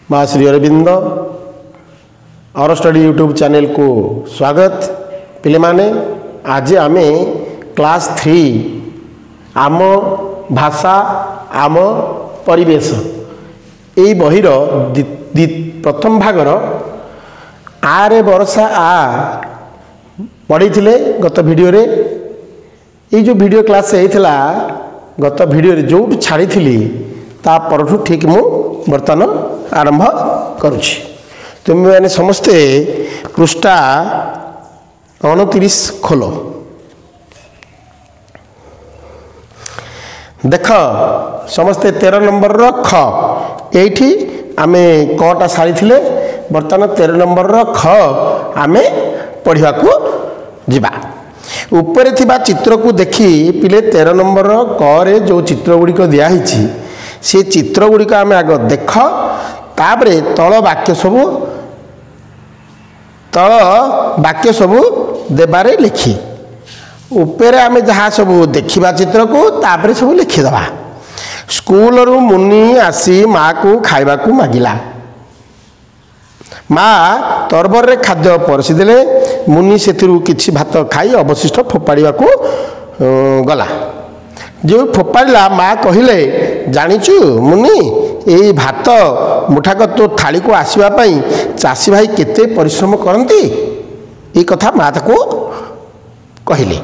माँ श्री अरविंद और study YouTube channel को स्वागत। पिले माने आज आमे क्लास 3 आम भाषा आम परिवेश यही बहिर प्रथम भागर आरे बरसा आ पढ़ी गत वीडियो रे। ये जो वीडियो क्लास होता गत वीडियो रे जो छाड़ी ता परठू ठीक मु बर्तमान आरंभ करुछि। तुम मैंने समस्ते पृष्ठा 29 खोल। देख समस्ते 13 नंबर रो ख एठी आमे कटा सारी थिले बर्तमान 13 नंबर रो ख आमे पढ़िया को जिबा। ऊपर थिबा चित्र को देखी पिले 13 नंबर रो क रे जो चित्र गुड़िक दिया हिची से चित्र गुड़िक आमे आग देख तापरे तल वाक्य सबू देबारे लिखी ऊपर आमे जहाँ सबू देखिबा चित्र को तापरे सबू लिखिदबा। स्कूल रु मुनि आसी माँ को खाइबा को मागिला। माँ तरबर रे खाद्य परसी देले। मुनि सेथिरु किछि भात खाई अवशिष्ट फोपाड़िबा को गला। जो फोपाड़िला माँ कहिले जानिचु मुनि यही भात मुठाक तो थाली को आसवा पाई चाषी भाई केते परिश्रम करती। ये कथा माँ ताको कहले।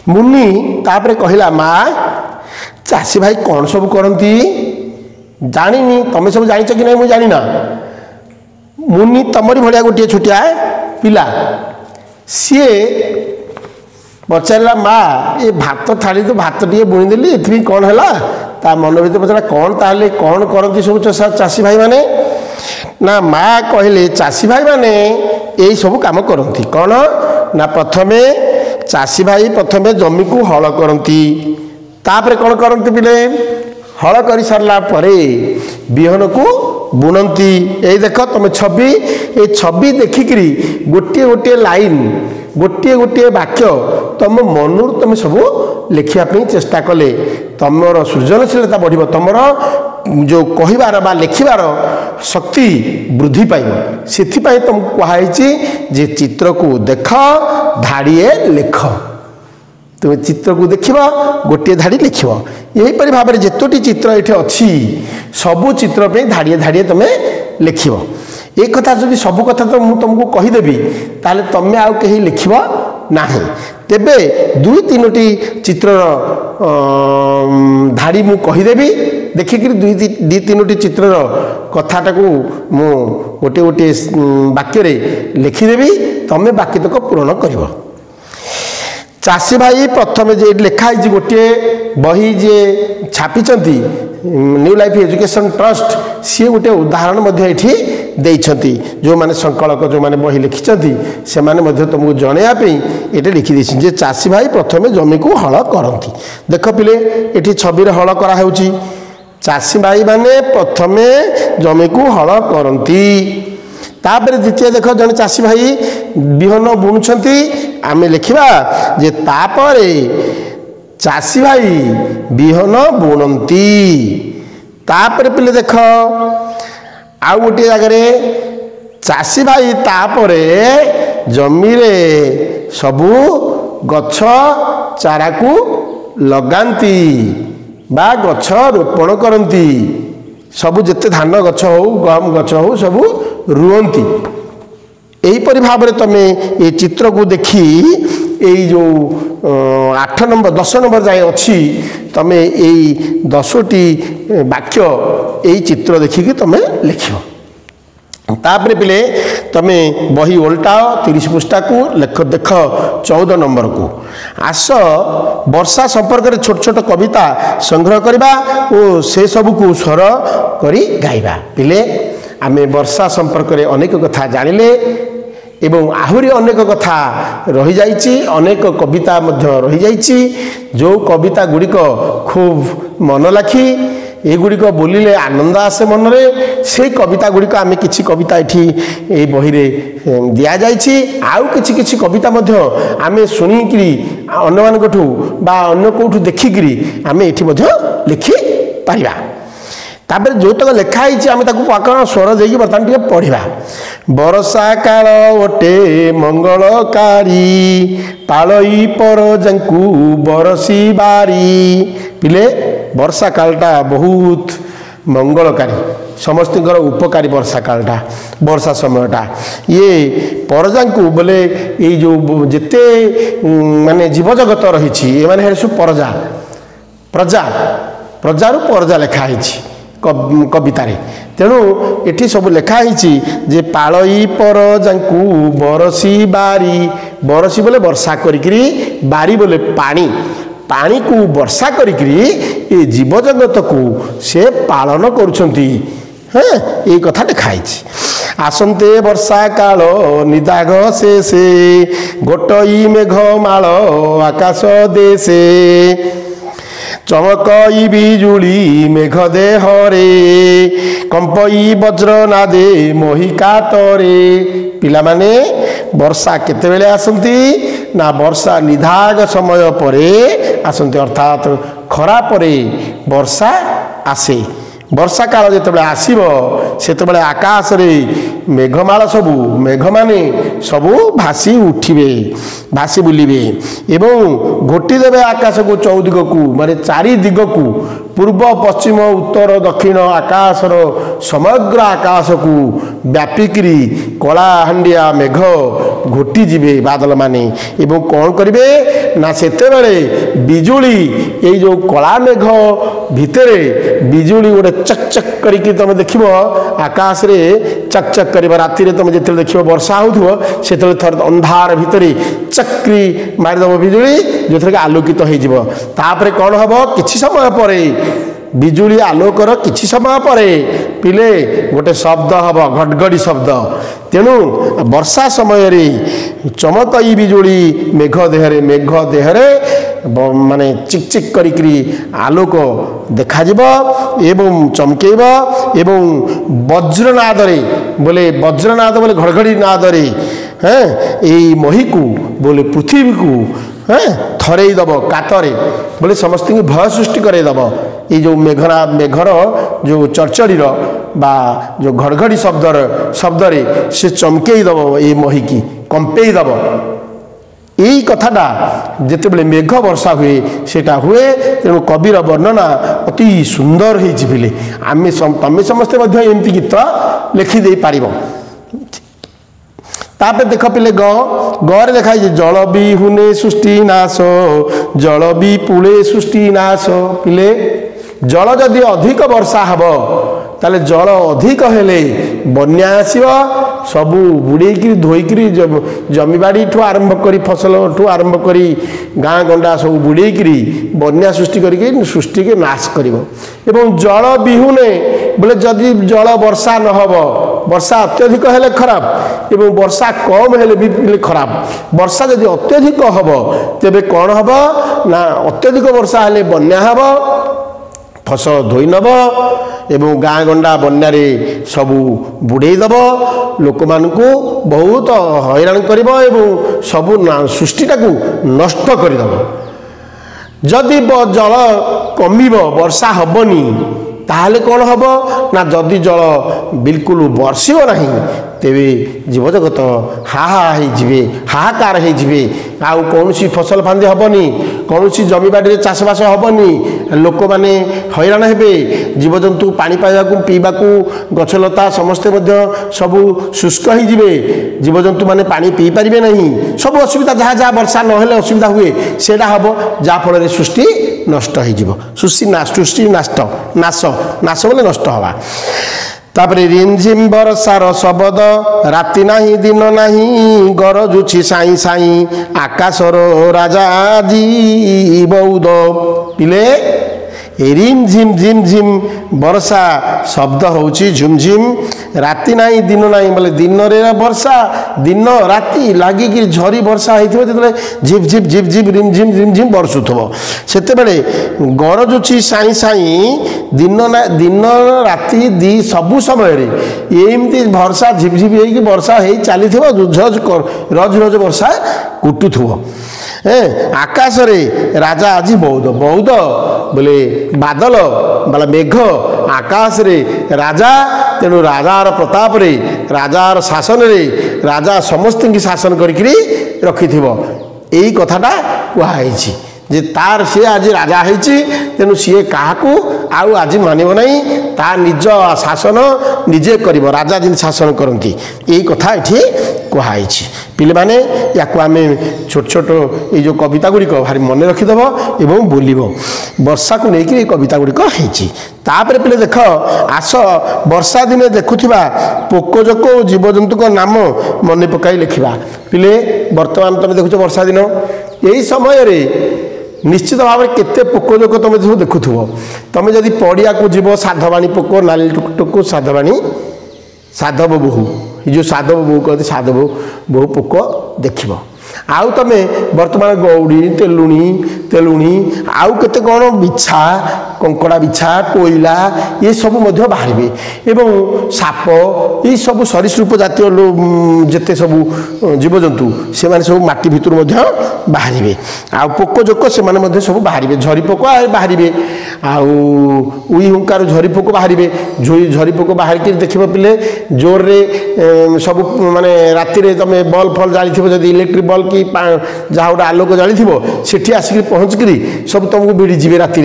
मुनि तापरे कहला माँ चाषी भाई कौन सब करती जानिनी तमे सब जानिच कि नहीं मुझे जानिना। मुनि तमरी भलिया गोटे छोटिया पिला सी पचारा माँ ये भात थाली तो भात टे बुणीदेली ये कौन है ता मन भर पचारा कौन ताले कौन करती सब चाषी भाई माने ना। माँ कहले चाषी भाई माने यही सब काम करती कौन ना प्रथमे चाषी भाई प्रथमे जमी को हल करती तापरे कौन करती पिले हल कर सारा परे बिहन को बुणती। यही देख तुम छवि ये छवि देखिकी गोटे गोटे लाइन गोटे गोटे वाक्य तुम मनू तुम सब लिखापी चेष्टा कले तुम सृजनशीलता बढ़ तुम जो कहबार बा लिखार शक्ति वृद्धि पाइब। से तुमको कहुई जे चित्र को देख धाड़िए लिख। तुम चित्र को देख गोटे धाड़ी लिख। यहीपरि भाव में जितोटी चित्र ये अच्छी सबू चित्र पे धाड़िए धाड़िए तुम लिख। एक कथा जब सब कथा तो मुझे तुमको कहीदेवी ताले तमें आउ कहीं लिख ना। तेबे दुई तीनोटी चित्र धाड़ी मु कहीदेवी देखिक दुई तीनोटी चित्र कथाटा को मु गोटे गोटे वाक्य लिखिदेवी तमें बाकी तक पूरण कर। चाषी भाई प्रथम जे लिखाई गोटे बही जे छापी न्यू लाइफ एजुकेशन ट्रस्ट सी गोटे उदाहरण ये जो माने संकलक जो माने बही लिखिं से माने तुमको जनवाई ये लिखी जे चाषी भाई प्रथम जमी को हल करती। देख पिले ये छवि हल कराऊँच चाषी भाई माने प्रथमे जमी को हल करती। तापर द्वितीय देख जन चाषी भाई बिहन बुणुंट आमे लिखा जे तापरे चाषी भाई बिहन बुणती। तापर पिले देख आउ गोटे जगह चाषी भाई तापरे जमी रे सबू गछ चारा को लगाती बा गछ रोपण करती। सबू जिते धान गछ हो गम गछ हो सबू रुअंती। यहीपरि भाव में तुम ये चित्र को देखी यही जो 8 नंबर 10 नंबर जाए अच्छी तुम यही 10टी वाक्य यही चित्र देखिकी तुम लिख। तापर पिले तुम बही ओल्टाओ 30 पृष्ठा को लेख देख 14 नंबर को आस वर्षा संपर्क में छोट छोट कविता संग्रह करवा और से सब को स्वर करी गाइबा। पिले आमे वर्षा संपर्क में अनेक कथा जानिले एवं आहुरी अनेक कथा रही जाइछि अनेक कविता मध्य रही जाइछि जो कविता गुड़िक खूब मन लाखी ये गुड़िक बोलिले आनंद आसे मन रे से कविता गुड़िक आमे किछि कविता ये बही रे दिया जाइछि आउ किछि किछि कविता मध्य आमे सुनिकरी अन्य मानकठू बा अन्य कोठू देखिकरी आमे एठी मध्य लिखि पारिबा। तापर जोतक लिखाई आम स्वर देकी बर्तमान टे पढ़ा बरसा काल ओटे मंगलकारी पालई पर जंकु बरसी बारी पिले वर्षा कालटा बहुत मंगलकारी समस्त उपकारी वर्षा कालटा वर्षा समयटा ये परजा बोले ये जो जिते माने जीवजगत रही माने सब परजा प्रजा प्रजार परजा लिखाई कवितार तेणु ये सब लिखाई जे पालई पर जांकु बरसी बारी बरसी बोले वर्षा करी बारी बोले पानी पानी को वर्षा करी ये जीवजगत को से पालन करुछंती हाँ ये कथा लिखाई आसंते वर्षा काल निदाघ से गोटई मेघ माल आकाश देशे चमकई बिजुली मेघ देहरे कंपई वज्र नादे मोहिका तरे पिला माने वर्षा केतेबेले आसंती ना वर्षा निधाग समय परे आसंती अर्थात खरा परे वर्षा आसे वर्षा काल जितेबाला आसीबो सेतेबाला आकाश रे मेघमाला सबू मेघ माने सबू भासी उठिबे भासी बुलिबे एवं घोटी देवे आकाश को चौदिग को माने चारि दिग को पूर्व पश्चिम उत्तर दक्षिण आकाशर समग्र आकाश को व्यापिकी कलाहांडिया मेघ घोटी जीवे बादल माने एवं कौन करिवे ना सेतेबेले बिजुली ये जो कला मेघ भितरे बिजुली गोटे चकचक करके तुम देखिबो आकाश रे चकचक कर राति रे तुम जिते देखिबो वर्षा होथुबो सेते थर अंधार भितरे चक्री मारिदब बिजुली जो आलोकित हो जिवो तापरे कौन हबो किछि समय परे बिजुली आलोकर किछि समय परे पिले गोटे शब्द हम घटघड़ी शब्द तेणु वर्षा समय रे चमकई बिजुली मेघ देहरे माने चिक चिक करी आलोक देखा एवं चमकेब एवं वज्रनाद रे बोले वज्रनाद बोले घड़घड़ी नाद रे हाँ यही मही को बोले पृथ्वी को हाँ थरई दब कातरे बोले समस्त भय सृष्टि करदब ये जो मेघर जो चरचरीर बा जो घड़घड़ी शब्दरे से चमकई दब ये मही की कंपेई दब यही कथाटा जितेबले मेघ वर्षा हुए सेटा हुए तेणु कविर वर्णना अति सुंदर होइले आम तमें समस्ते एमती गीत लिखिदे पार तापर देख पिले गरे लिखाई जल बिहुने सृष्टि नाश जल विपुले सृष्टि नाश पिले जल जदि अधिक वर्षा हब ताले जल अधिक हेले बन्या आसीब सबू बुड़ेकी धोईकी जमीबाड़ी ठू आरंभ करी फसल ठू आरंभ करी गाँ गंडा सब बुड़ेकी बन्या सृष्टि करके सृष्टि के नाश करिवो एवं जल बिहुने बोले जदि जल वर्षा न हब वर्षा अत्यधिक हेले खराब एवं वर्षा कम हेले भी खराब वर्षा जदि अत्यधिक हब तेबे कौन हब ना अत्यधिक वर्षा हेले बन्या हब फसल धोई नब एवं गाँ गंडा बन्यारे सबू बुड़े दब लोक मानू बहुत हैरान कर सबू सृष्टिटा को नष्ट करदब जदि जल कमिब वर्षा हबनी ताहले कौन हम ना जदि जल बिल्कुल बर्षिब नहीं तेरे जीवजगत हाहाकार आउ कौन फसल फांदी हेनी कौन जमीबाड़ी चाषबास हेनी लोक मैंने हैरान हे जीवजंतु पानी पाइबा पीवा गछलता समस्ते सबू शुष्क हो जीवजंतु मैंने पानी पी पारे नहीं सब असुविधा जहाँ जहाँ वर्षा नहेले असुविधा हुए सेटा हम जहाँफल सृष्टि नष्ट हो सृष्टि नाश नाश बोले नष्ट हवा तापरे रिमझिम बरसार शबद राति नाही दिन नाही गरजुछि साई साई आकाशर राजा जी बौद पिले रिम झिम झिम झिम वर्षा शब्द होची झुमझिम राति नाही दिन नाही बोले दिन रे वर्षा दिन राति लागिकी झरी वर्षा होइथिबो जेतले झिप झिप झिप झिप रिम झिम बरसुथबो सेते बेले गरजुछि साई साई दिन राति दी सबु समय रे एमती वर्षा झिप झिप होइकी वर्षा हेई चलीथिबो रज रज वर्षा कुटुथबो आकाश रे राजा आज बौद्ध बौद्ध बोले बादल बोला मेघ आकाश रे राजा तेणु राजार प्रताप रे राजार शासन रे राजा समस्त की शासन करी रखि यही कथाटा कहुई जे तार सी आज राजा होती तेणु सी क्या आउ आज मानव ना ता निज शासन निजे कर राजा जिन शासन करती यही कथा ये कहुई पिले माने या आम छोट छोट ये जो कविता गुड़िक भारी मन रखिदेव एवं बोल वर्षा को लेकिन कविता गुड़िक होपर पिले देख आस वर्षा दिने देखुवा पोकजोक जीवजंतु का नाम मन पकाई लिखा पिले बर्तमान तुम देखुच वर्षा दिन यही समय निश्चित भाव में केते पोकजोक तुम सब देखुव तुम जदि पड़िया को जीव साधवाणी पोक नाली टुकटुक साधवाणी साधव बोहू जो साधव बोहू कहते साधव बोहू पोक देख आउ तुम बर्तमान गौड़ी तेलुणी आउ केते कौन बिछा कंकड़ा बिछा कोईला ये सब बाहर एवं साप ये सब सरीसृप जातीय जिते सब जीवजंतु से माने सब माटी भितर बाहर आ पोकजोक से सब बाहर झरी पोक बाहर उई हुंकार झरी पोक बाहर झरी पोक बाहर देख पिले जोर रे सब माने राति रे तुम बल्ब फल जाली जब इलेक्ट्रिक बल्ब कि जहाँ गोटे आलोक जाली सेठी आसिक पहुँचकर सब तुमको भिड़ीजे राति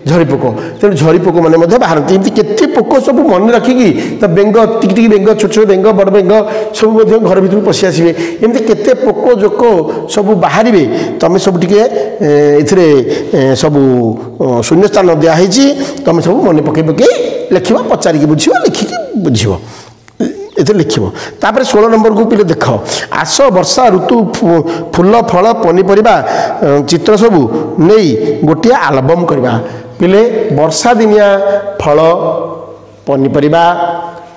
झरी पोक तेणु झरी पोक मैंने बाहरती एमती केते पोक सब मन रखिकी तो बेंग टिकी बेंग छोट छोट बेंग बड़ बेंग सब घर भर पशि आसवे एमती केते पोक जोक सब बाहर तुम सब टे सब शून्य स्थान दिखाई तुम सब मन पकई पकई लिख पचारिकी बुझ लिखिकी बुझ ये लिख तापर 16 नंबर को पिले देख आस वर्षा ऋतु फूल फल पनीपरिया चित्र सबू नहीं गोटे आलबम करवा पिले वर्षा दिनिया फल पनीपरिया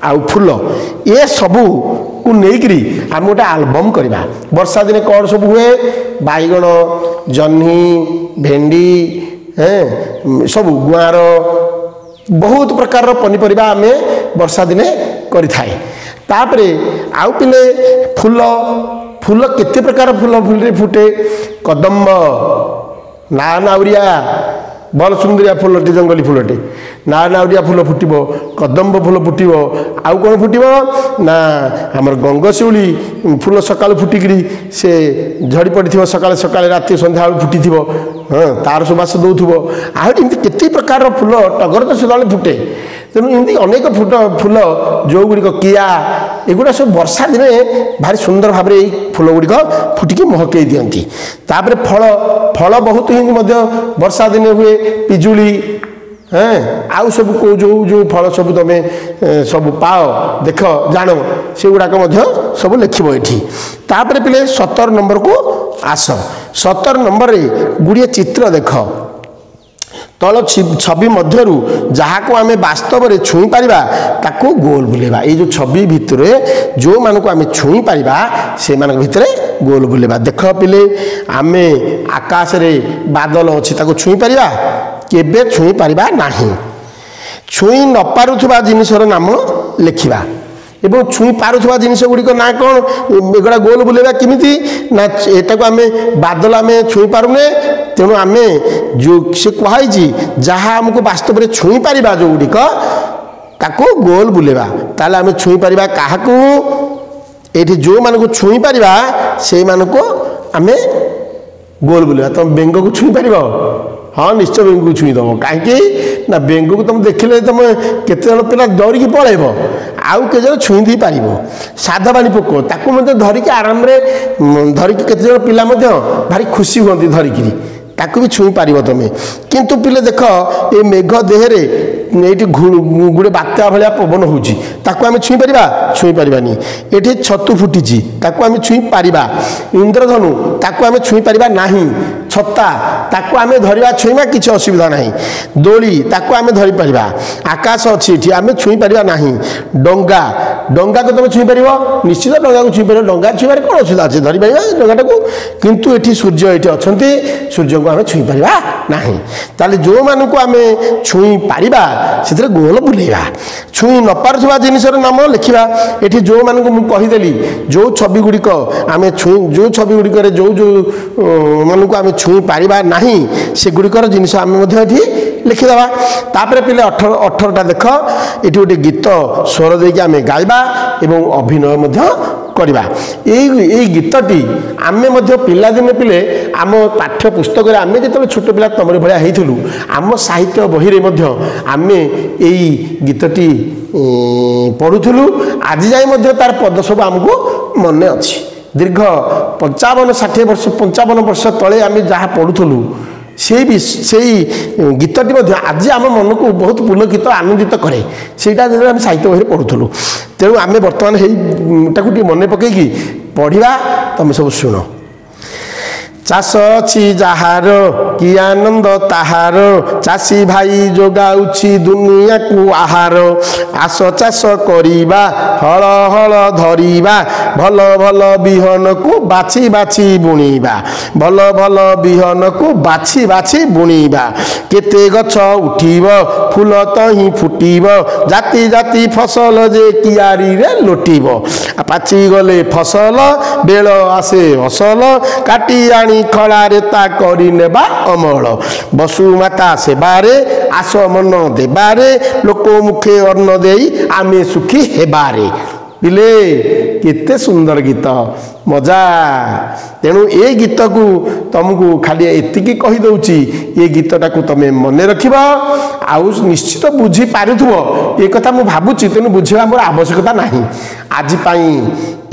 आउ फूल ये सबू को लेकरी आम गोटे आलबम करवा वर्षा दिने कौन सब हुए बैगण जह्नी भेंडी सब गुआर बहुत प्रकार पनीपरिया आम वर्षा दिने करें तापरे आउ पिले फूल फूल केते प्रकार फूल फूल फुटे कदम्ब नाउरिया बल सुंदरिया फूलटे जंगली फूलटे नाउरिया फूल फुटब कदम्ब फूल फुटब आउ कौन फुटब ना आमर गंगशिउली फूल सकाल फुटिकी से झड़ी पड़ी सकाल सकाल राति संध्या फुटी हाँ तार सुबास दौथुब आहरी केते प्रकार फूल टगर तो से फुटे तेणु एमती अनेक फूल जो गुड़िक किया एगुड़ा सब वर्षा दिने भारी सुंदर भाव में फूल गुड़िक फुटिकी महकई दिखती तापर फल फल बहुत ही वर्षा दिने हुए पिजुली आउ सब को जो फल सब तुम सब पाओ देख जान से गुड़ाक सब लिख तापर पिले 17 नंबर को आस 17 नंबर गुड़िए चित्र देख तल छवि मध्यरु जहाँ को आम वास्तव में छुई पारिबा ताको गोल बुलेबा ये जो छवि भितर जो मान को आम छुई पारिबा से मान भितर गोल बुलेबा देख पिले आम आकाश रे बादल अच्छी ताको छुई पारिबा केबे छुई पारिबा नाही छुई न पारुथबा जिनिसर नाम लिखिबा एवं छुई पारुथबा जिनिस गुड़िक ना कौन एगुड़ा गोल बुलेबा किमिति ना एटाको आम बादल आम छुई पारुने तेणु आम जो से कहुई जहाँ आमको वास्तव में छुई पारिबा जो गुड़िक ताको गोल बुलेबा ताले आम छुई पारिबा काहाकू एठी जो मान को छुई पारिबा से मान को आम गोल बुलेबा तुम बेंग को छुई पार हाँ निश्चय बेंग को छुईदेव कहीं ना बेंग को तुम देखिले तुम केते पिला दौड़िकी पलैब आउ के जन छुई दे पार साधवाणी पोक ताकू धरिकी आराम धरिकी केते पिला भारी खुशी हुई धरिकी ताकू भी छुई पार तुम किंतु पिले देख ये मेघ देहरे ये गोटे बात्या भाया पवन होमें छुई पारानी ये छतु फुटी ताकू आम छुई पार इंद्रधनु ताकू आम छुई पार ना छत्ता ताकू आम धरवा छुईमा किसी असुविधा ना दोली ताकू आम धरी पार आकाश अच्छी आम छुई पार ना डंगा डंगा को तुम छुई पार निश्चित डंगा को छुई पार डंगा छुईबार कौन असुविधा अच्छे धरी पार डंगाटा को किंतु ये सूर्य ये अच्छा सूर्य को आम छुई पार ना ताले जो मानू आम छुई पार से गोल बुलेवा छुई न पारुवा जिनसर नाम लिखा ये जो मानक मुझे कहीदेली जो छवि गुड़िक आम छुई जो छवि गुड़िक जो जो मानक आम छुई पारिबा नहीं से गुड़िकर जिनस आम लिखिदेवा तापर पिले 18टा देख ये गोटे गीत स्वर देके आम गाइबा एवं अभिनय करवा यही गीतटी आमे पिलादिने पिले आम पाठ्य पुस्तक आम जो छोट पिला तमरी भाया होइथिलु आम साहित्य बही रे आमे यही गीतटी पढ़ुलु आज जाए तार पद सब आमको मन अच्छी दीर्घ 55-60 वर्ष 55 वर्ष तले आम जहाँ पढ़ुलु से गीतटी आज आम मन को बहुत पुलकित आनंदित करे सेटा आम साहित्य बही पढ़ुलु तेणु आम बर्तमान टाक मन पकईकि पढ़ा तुम सब शुण चाष अच्छी जार कि आनंद ताहार चाषी भाई जोगाउछि दुनिया को आहार आस चाष करिबा हल हल धरिबा भल भल बिहन को बाछि बाछि बुणिबा भल भल बिहन को बाछि बाछि बुणिबा केते गछ उठिब फूल तही फुटिब जाति जाति फसल जे कियारी रे लोटिब पाची गले फसल बेल आसे असल काटी आनी खलारे ता करी नेबा अमल बसुमाता सेबारे आस मन देबारे लोक मुखे अन्न देई आमे सुखी हेबारे पिले केते सुंदर गीत मजा तेणु ये गीत को तुमको खाली एतिकी कही दउची ये गीतटा को तुम मन रखिबा आउ निश्चित बुझी पारुथबो ये कथा मु भाबुची तेणु बुझिबा मोर आवश्यकता नाही आज पाई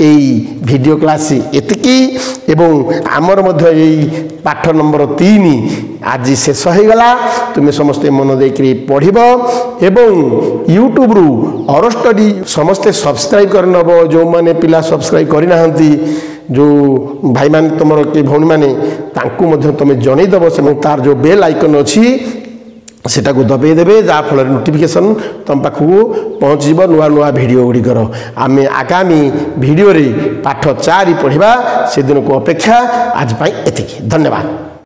यही वीडियो क्लास एतिकी एवं आमर मध्य यही पाठ नंबर 3 आज शेष हो गला तुम समस्ते मन देकरी पढ़िब एवं यूट्यूब रु और स्टडी समस्ते सब्सक्राइब कर नब जो माने पिला सब्सक्राइब करि नाहंती जो भाई मान तुम के भौणी मैंने तुम्हें जनईदेव से तार जो बेल आइकन अच्छी सेटा को दबाई देवे जहाँफल नोटिफिकेशन तुम पाखक पहुँच नुआ नुआ वीडियो गुड़िकर आम आगामी वीडियो रे पाठ 4 पढ़ा से दिन को अपेक्षा आज पाई एतिकी धन्यवाद।